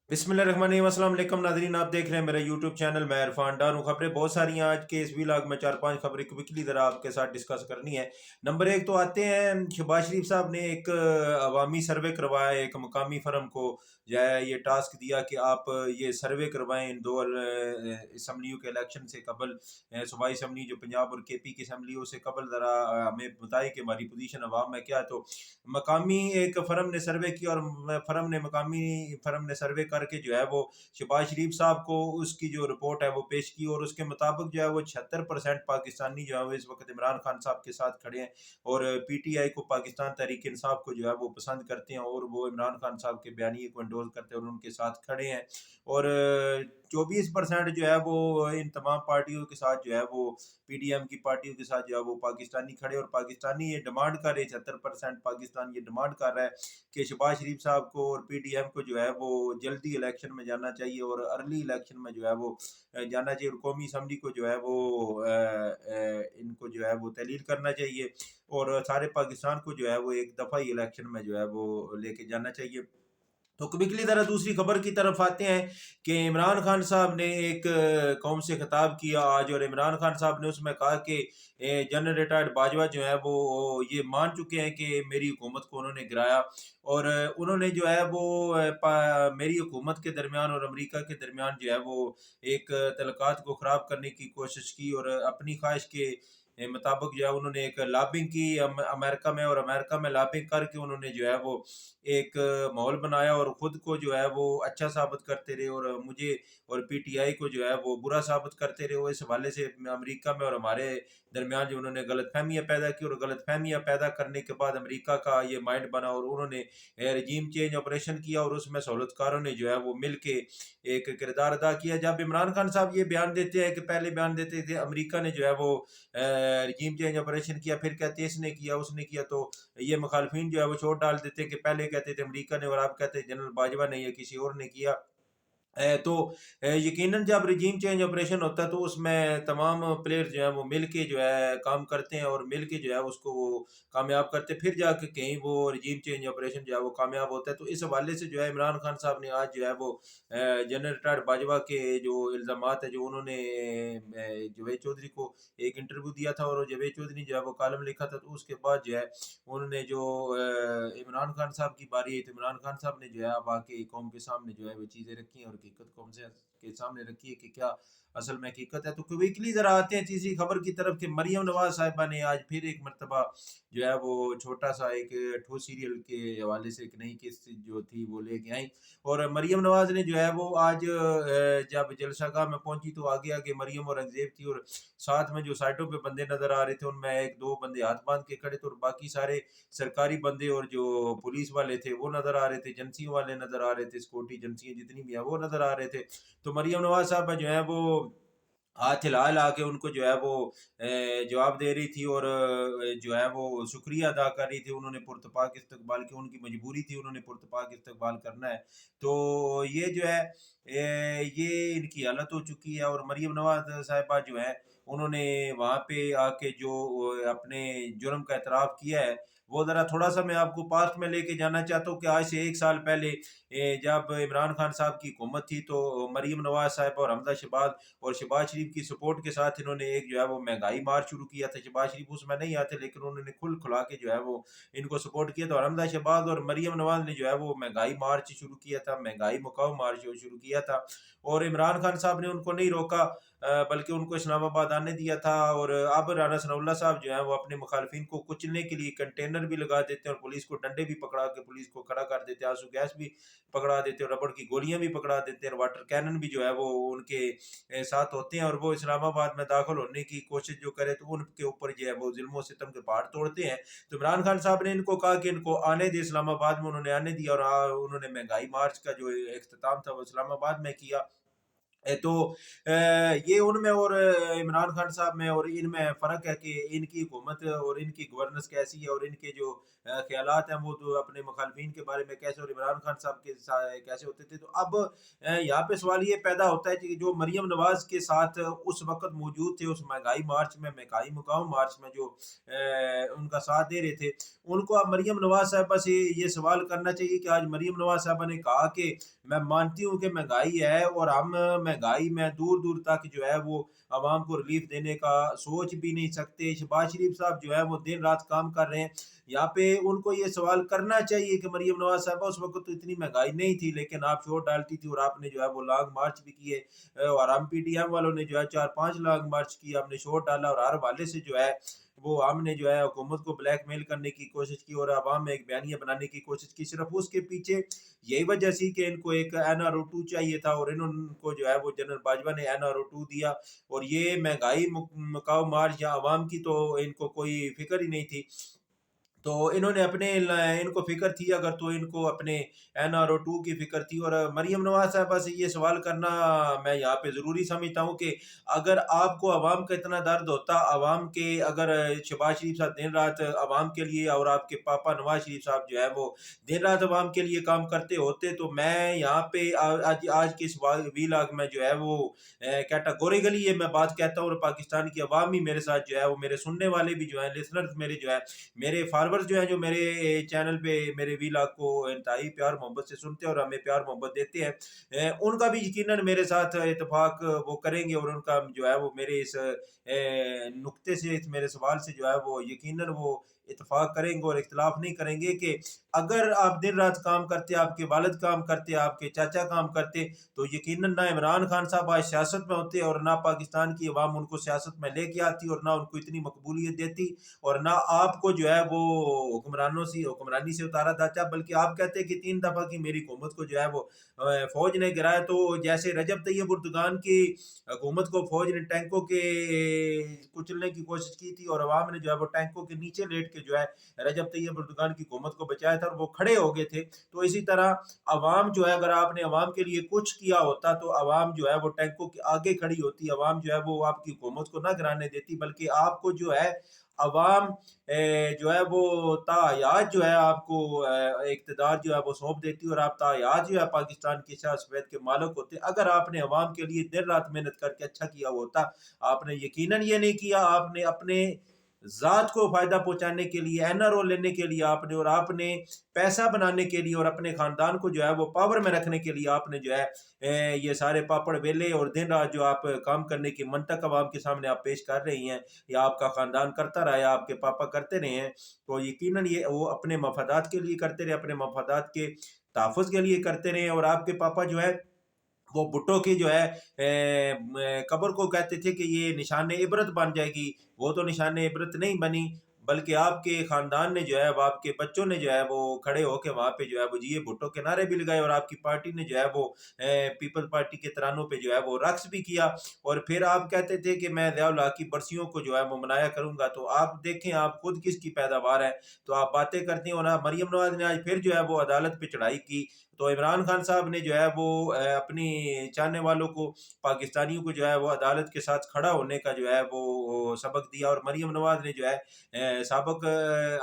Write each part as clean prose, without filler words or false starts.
बिस्मिल्लाहिर्रहमानिर्रहीम। अस्सलाम वालेकुम नाज़रीन, आप देख रहे हैं मेरा यूट्यूब चैनल। मैं इरफान डार हूँ। खबरें बहुत सारी हैं आज के इस व्लॉग में। 4-5 खबरें क्विकली ज़रा आपके साथ डिस्कस करनी है। नंबर एक तो आते हैं, शहबाज शरीफ साहब ने एक अवामी सर्वे करवाया, एक मकामी फर्म को जो है ये टास्क दिया कि आप ये सर्वे करवाएं इन दो असम्बलियों के इलेक्शन से कबल। सूबाई असम्बली जो पंजाब और के पी की असम्बली उससे कबल ज़रा हमें बताएं कि हमारी पोजीशन अवाम में क्या है। तो मकामी एक फ़र्म ने सर्वे किया और मकामी फ़र्म ने सर्वे करके जो है वो शहबाज शरीफ साहब को उसकी जो रिपोर्ट है वो पेश की, और उसके मुताबिक जो है वो 76% पाकिस्तानी जो है वो इस वक्त इमरान खान साहब के साथ खड़े हैं, और पीटीआई को, पाकिस्तान तहरीक इंसाफ को जो है वो पसंद करते हैं, और वो इमरान खान साहब के बयानिए को एंडोर्स करते हैं और उनके साथ खड़े हैं। और 24% जो है वो इन तमाम पार्टियों के साथ जो है वो पीडीएम की पार्टियों के साथ जो है वो पाकिस्तानी खड़े, और पाकिस्तानी ये डिमांड कर रहे, 76% पाकिस्तान ये डिमांड कर रहा है कि शहबाज शरीफ साहब को और पीडीएम को जो है वो जल्दी इलेक्शन में जाना चाहिए, और अर्ली इलेक्शन में जो है वो जाना चाहिए, और कौमी असम्बली को जो है वो इनको जो है वो तहलील करना चाहिए, और सारे पाकिस्तान को जो है वो एक दफ़ा ही इलेक्शन में जो है वो लेके जाना चाहिए। तो क्विकली ज़रा दूसरी खबर की तरफ आते हैं कि इमरान खान साहब ने एक कौम से खिताब किया आज, और इमरान खान साहब ने उसमें कहा कि जनरल रिटायर्ड बाजवा जो है वो ये मान चुके हैं कि मेरी हुकूमत को उन्होंने गिराया, और उन्होंने जो है वो मेरी हुकूमत के दरमियान और अमेरिका के दरमियान जो है वो एक तल्लुकात को ख़राब करने की कोशिश की, और अपनी ख्वाहिश के मुताबिक जो है उन्होंने एक लॉबिंग की अमेरिका में, और अमेरिका में लॉबिंग करके उन्होंने जो है वो एक माहौल बनाया, और ख़ुद को जो है वो अच्छा साबित करते रहे, और मुझे और पीटीआई को जो है वो बुरा साबित करते रहे। वो इस हवाले से अमेरिका में और हमारे दरमियान जो उन्होंने गलतफहमियाँ पैदा की, और गलतफहमियाँ पैदा करने के बाद अमेरिका का ये माइंड बना, और उन्होंने रजीम चेंज ऑपरेशन किया, और उसमें सहूलतकारों ने जो है वो मिल के एक किरदार अदा किया। जब इमरान खान साहब ये बयान देते हैं कि पहले बयान देते थे अमेरिका ने जो है वो रजीम चेंज ऑपरेशन किया, फिर कहते हैं इसने किया उसने किया, तो ये मुखालफिन जो है वो चोट डाल देते हैं कि पहले कहते थे अमेरिका ने और आप कहते हैं जनरल बाजवा ने या किसी और ने किया। तो यकीनन जब रिजीम चेंज ऑपरेशन होता है तो उसमें तमाम प्लेयर जो है वो मिल के जो है काम करते हैं, और मिल के जो है उसको वो कामयाब करते हैं, फिर जाके कहीं वो रिजीम चेंज ऑपरेशन जो है वो कामयाब होता है। तो इस हवाले से जो है इमरान खान साहब ने आज जो है वो जनरल रिटायर्ड बाजवा के जो इल्ज़ामात है, जो उन्होंने जावेद चौधरी को एक इंटरव्यू दिया था, और जावेद चौधरी ने जो है वो कॉलम लिखा था, तो उसके बाद जो है उन्होंने जो इमरान खान साहब की बारी है, तो इमरान खान साहब ने जो है अब आके कौम के सामने जो है वो चीज़ें रखी हैं, और हकीकत कौम से के सामने रखी है कि क्या असल में हकीकत है। तो क्विकली ज़रा आते हैं तीसरी खबर की तरफ कि मरियम नवाज साहिबा ने आज फिर एक मरतबा जो है वो छोटा सा एक ठो सीरियल के हवाले से एक नई किस्त जो थी वो लेके आई, और मरियम नवाज ने जो है वो आज जब जलसागाह में पहुंची तो आगे आगे मरियम और अंगजेब थी, और साथ में जो साइडों पे बंदे नजर आ रहे थे उनमें एक दो बंदे हाथ बांध के खड़े थे, और बाकी सारे सरकारी बंदे और जो पुलिस वाले थे वो नजर आ रहे थे, एजेंसियों वाले नजर आ रहे थे, सिक्योरिटी एजेंसियां जितनी भी है वो नजर आ रहे थे। तो मरियम नवाज साहब जो है वो हाथ हिला हिला के उनको जो है वो जवाब दे रही थी, और जो है वो शुक्रिया अदा कर रही थी। उन्होंने पुरतपाक इस्तकबाल की, उनकी मजबूरी थी, उन्होंने पुरतपाक इस्तकबाल करना है। तो ये जो है ये इनकी हालत हो चुकी है, और मरियम नवाज साहिबा जो है उन्होंने वहाँ पे आके जो अपने जुर्म का एतराफ़ किया है, वो ज़रा थोड़ा-सा मैं आपको पास्ट में लेके जाना चाहता हूँ कि आज से 1 साल पहले जब इमरान खान साहब की हुकूमत थी, तो मरियम नवाज साहिबा और हमज़ा शहबाज और शहबाज शरीफ की सपोर्ट के साथ इन्होंने एक जो है वो महंगाई मार्च शुरू किया था। शहबाज शरीफ उसमें नहीं आते, लेकिन उन्होंने खुल खुला के जो है वो इनको सपोर्ट किया था, और हमज़ा शहबाज और मरियम नवाज ने जो है वो महंगाई मार्च शुरू किया था, महंगाई मुकाओ मार्च जो शुरू किया था, और इमरान खान साहब ने उनको नहीं रोका, बल्कि उनको इस्लामाबाद आने दिया था। और अब राना सनाउल्लाह साहब जो है वो अपने मुखालफिन को कुचलने के लिए कंटेनर भी लगा देते हैं, और पुलिस को डंडे भी पकड़ा के पुलिस को खड़ा कर देते हैं, आंसू गैस भी पकड़ा देते हैं, और रबड़ की गोलियां भी पकड़ा देते हैं, और वाटर कैनन भी जो है वो उनके साथ होते हैं, और वो इस्लामाबाद में दाखिल होने की कोशिश जो करे तो उनके ऊपर जो है वो जुल्म सितम के पहाड़ तोड़ते हैं। तो इमरान खान साहब ने इनको कहा कि इनको आने दे इस्लामाबाद में, उन्होंने आने दिया, और उन्होंने महंगाई मार्च का जो अख्ताम था वो इस्लामाबाद में किया। तो ये उनमें और इमरान खान साहब में और इनमें फ़र्क है कि इनकी हुकूमत और इनकी गवर्नेंस कैसी है और इनके जो ख़यालात हैं वो तो अपने मुखालफिन के बारे में कैसे और इमरान खान साहब के कैसे होते थे। तो अब यहाँ पे सवाल ये पैदा होता है कि जो मरीम नवाज़ के साथ उस वक़्त मौजूद थे, उस महंगाई मार्च में, महंगाई मुकाम मार्च में जो उनका साथ दे रहे थे, उनको अब मरीम नवाज़ साहिबा से ये सवाल करना चाहिए कि आज मरीम नवाज़ साहिबा ने कहा कि मैं मानती हूँ कि महंगाई है और हम महंगाई में दूर-दूर तक जो है वो अवाम को रिलीफ देने का सोच भी नहीं सकते। शहबाज शरीफ साहब जो है वो दिन-रात काम कर रहे हैं। यहाँ पे उनको ये सवाल करना चाहिए कि मरीम नवाज़ साहिबा उस वक़्त तो इतनी महंगाई नहीं थी, लेकिन आप शोर डालती थी और आपने जो है वो लॉन्ग मार्च भी किए और हम पीटीएम वालों ने जो है 4-5 लॉन्ग मार्च किए, हमने शोर डाला और हर हवाले से जो है वो हमने जो है हुकूमत को ब्लैकमेल करने की कोशिश की और अवाम में एक बयानिया बनाने की कोशिश की। सिर्फ़ उसके पीछे यही वजह थी कि इनको एक एनआरओ 2 चाहिए था और इनको जो है वो जनरल बाजवा ने एनआरओ 2 दिया और ये महंगाई मुकाओ मार्च या अवाम की तो इनको कोई फ़िक्र ही नहीं थी। तो इन्होंने अपने इनको फ़िक्र थी अगर तो इनको अपने एनआरओ 2 की फ़िक्र थी और मरीम नवाज़ साहिबा से ये सवाल करना मैं यहाँ पे ज़रूरी समझता हूँ कि अगर आपको अवाम का इतना दर्द होता, अवाम के अगर शहबाज शरीफ साहब दिन रात अवाम के लिए और आपके पापा नवाज शरीफ साहब जो है वो दिन रात अवाम के लिए काम करते होते, तो मैं यहाँ पे आज आज के इस वीलाग में जो है वो कैटेगोरिकली ये मैं बात कहता हूँ और पाकिस्तान की अवाम ही मेरे साथ जो है वो मेरे सुनने वाले भी जो है लिसनर्स मेरे जो है मेरे फॉलोअर्स जो हैं जो मेरे चैनल पे मेरे व्लॉग को इंतहाई प्यार मोहब्बत से सुनते हैं और हमें प्यार मोहब्बत देते हैं, उनका भी यकीनन मेरे साथ इत्तेफाक वो करेंगे और उनका जो है वो मेरे इस नुक्ते से इस मेरे सवाल से जो है वो यकीनन वो इत्तेफाक करेंगे और इख्तिलाफ नहीं करेंगे कि अगर आप दिन रात काम करते, आपके वालिद काम करते, आपके चाचा काम करते, तो यकीनन ना इमरान खान साहब आज सियासत में होते और ना पाकिस्तान की अवाम उनको सियासत में लेके आती और ना उनको इतनी मकबूलियत देती और ना आपको जो है वो हुक्मरानों से हुक्मरानी से उतारा जाता, बल्कि आप कहते हैं कि 3 दफ़ा की मेरी हुकूमत को जो है वो फ़ौज ने गिराया। तो जैसे रजब तैयब उर्दुगान की हुकूमत को फ़ौज ने टैंकों के कुचलने की कोशिश की थी और अवाम ने जो है वो टैंकों के नीचे लेट के जो है रजब तैयब उर्दुगान की हुकूमत को बचाया था और वो खड़े हो गए थे। तो इसी तरह अवाम जो है अगर आपने अवाम के लिए कुछ किया होता तो अवाम जो है वो टैंकों के आगे खड़ी होती, अवाम जो है वो आपकी हुकूमत को ना गिराने देती, बल्कि आपको जो है अवाम जो है वो तायात जो है आपको इक़्तिदार जो है वो सौंप देती और आप तायात जो है पाकिस्तान की शाह सफ़ेद के मालिक होते। अगर आपने अवाम के लिए दिन रात मेहनत करके अच्छा किया होता, आपने यकीनन ये नहीं किया, आपने अपने ज़ात को फ़ायदा पहुँचाने के लिए, एनआरओ लेने के लिए आपने और आपने पैसा बनाने के लिए और अपने ख़ानदान को जो है वो पावर में रखने के लिए आपने जो है ये सारे पापड़ बेले और दिन रात जो आप काम करने की मंतक अवाम के सामने आप पेश कर रही हैं या आपका ख़ानदान करता रहा या आपके पापा करते रहे हैं, तो यकीनन ये वो अपने मफादात के लिए करते रहे, अपने मफादात के तहफ़्फ़ुज़ के लिए करते रहे और आपके पापा जो है वो भुट्टो की जो है कब्र को कहते थे कि ये निशान इबरत बन जाएगी, वो तो निशान इबरत नहीं बनी, बल्कि आपके ख़ानदान ने जो है वो आपके बच्चों ने जो है वो खड़े होके वहाँ पे जो है वो जी भुट्टो के नारे भी लगाए और आपकी पार्टी ने जो है वो पीपल्स पार्टी के तरानों पे जो है वो रक़्स भी किया और फिर आप कहते थे कि मैं ज़िया उल हक की बरसियों को जो है वो मनाया करूँगा। तो आप देखें आप खुद किसकी पैदावार हैं, तो आप बातें करती हैं और ना मरीम नवाज़ ने आज फिर जो है वो अदालत पे चढ़ाई की। तो इमरान खान साहब ने जो है वो अपनी चाहने वालों को, पाकिस्तानियों को जो है वो अदालत के साथ खड़ा होने का जो है वो सबक दिया और मरीम नवाज़ ने जो है साबिक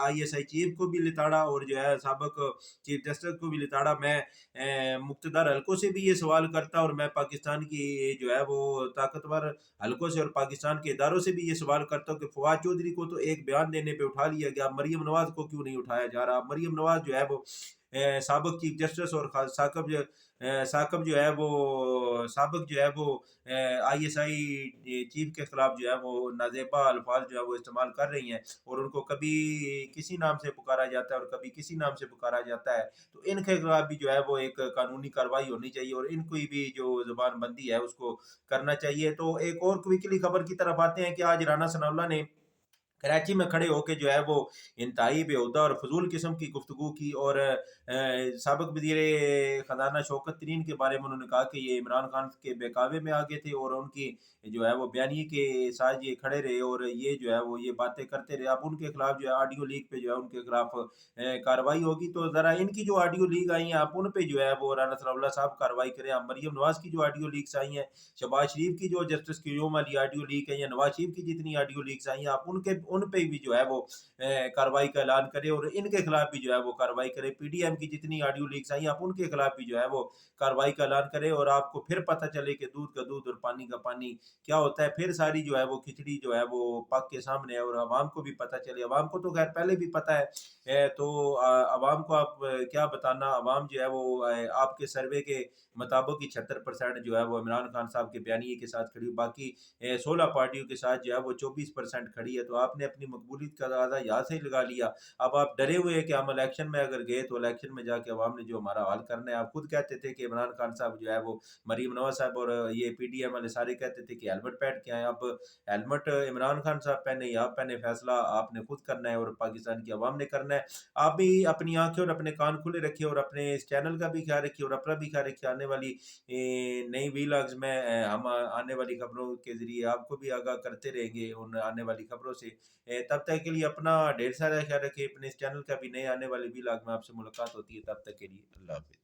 आईएसआई चीफ को भी लिताड़ा और जो है साबिक चीफ जस्टिस को भी लिताड़ा। मैं मुक़्तदर हलकों से भी ये सवाल करता और मैं पाकिस्तान की जो है वो ताकतवर हलकों से और पाकिस्तान के इदारों से भी ये सवाल करता हूँ कि फवाद चौधरी को तो एक बयान देने पे उठा लिया गया, मरीम नवाज़ को क्यों नहीं उठाया जा रहा? मरीम नवाज़ जो है वो साबिक चीफ जस्टिस और साकब जो है वो साबिक जो है वो आईएसआई चीफ के खिलाफ जो है वो नाजेबा अल्फाज जो है वो इस्तेमाल कर रही हैं और उनको कभी किसी नाम से पुकारा जाता है और कभी किसी नाम से पुकारा जाता है। तो इनके खिलाफ भी जो है वो एक कानूनी कार्रवाई होनी चाहिए और इनकी भी जो ज़ुबानबंदी है उसको करना चाहिए। तो एक और क्विकली खबर की तरफ आते हैं कि आज राना सनाउल्लाह ने कराची में खड़े होकर जो है वो इंतहाई बेहुदा और फजूल किस्म की गुफ्तगू की, और सबक वज़ीर ख़जाना शौकत तरीन के बारे में उन्होंने कहा कि ये इमरान खान के बहकावे में आ गए थे और उनकी जो है वो बयानी के साथ ये खड़े रहे और ये जो है वो ये बातें करते रहे। अब उनके खिलाफ जो है ऑडियो लीक पे जो है उनके खिलाफ कार्रवाई होगी। तो ज़रा इनकी जो ऑडियो लीक आई हैं आप उन पे जो है वो राना सनाउल्लाह साहब कार्रवाई करें। अब मरीम नवाज़ की जो ऑडियो लीक्स आई हैं, शहबाज शरीफ की जो जस्टिस क्यूम वाली ऑडियो लीक है, या नवाज शरीफ की जितनी ऑडियो लीक्स आई हैं आप उनके उन पे भी जो है वो कार्रवाई का ऐलान करे और इनके खिलाफ भी जो है वो कार्रवाई करे। पीडीएम की जितनी ऑडियो लीक्स आई आप उनके खिलाफ भी जो है वो कार्रवाई का ऐलान करे, और आपको फिर पता चले कि दूध का दूध और पानी का पानी क्या होता है। फिर सारी जो है वो खिचड़ी जो है वो पक के सामने है और आवाम को भी पता चले। आवाम को तो खैर पहले भी पता है, तो आवाम को आप क्या बताना। आवाम जो है वो आपके सर्वे के मुताबिक ही 76% जो है वो इमरान खान साहब के बयानिए के साथ खड़ी, बाकी 16 पार्टियों के साथ जो है वो 24% खड़ी है। तो आपने अपनी मकबूलियत का अंदाजा यहाँ से ही लगा लिया। अब आप डरे हुए हैं कि हम इलेक्शन में अगर गए तो इलेक्शन में जाके अवाम ने जो हमारा हाल करना है। आप खुद कहते थे कि इमरान खान साहब जो है वो मरीम नवाज साहब और ये पीडीएम वाले सारे कहते थे कि हेलमेट पहन के आए। अब हेलमेट इमरान खान साहब पहने या आप पहने, फैसला आपने खुद करना है और पाकिस्तान की आवाम ने करना है। आप भी अपनी आंखें और अपने कान खुले रखिए और अपने इस चैनल का भी ख्याल रखिए और अपना भी ख्याल रखिए। आने वाली नई वीलॉग्स में हम आने वाली खबरों के ज़रिए आपको भी आगाह करते रहेंगे उन आने वाली खबरों से। तब तक के लिए अपना ढेर सारा ख्याल रखिए। अपने इस चैनल का भी नए आने वाले वीलॉग में आपसे मुलाकात होती है। तब तक के लिए अल्लाह हाफ़िज़।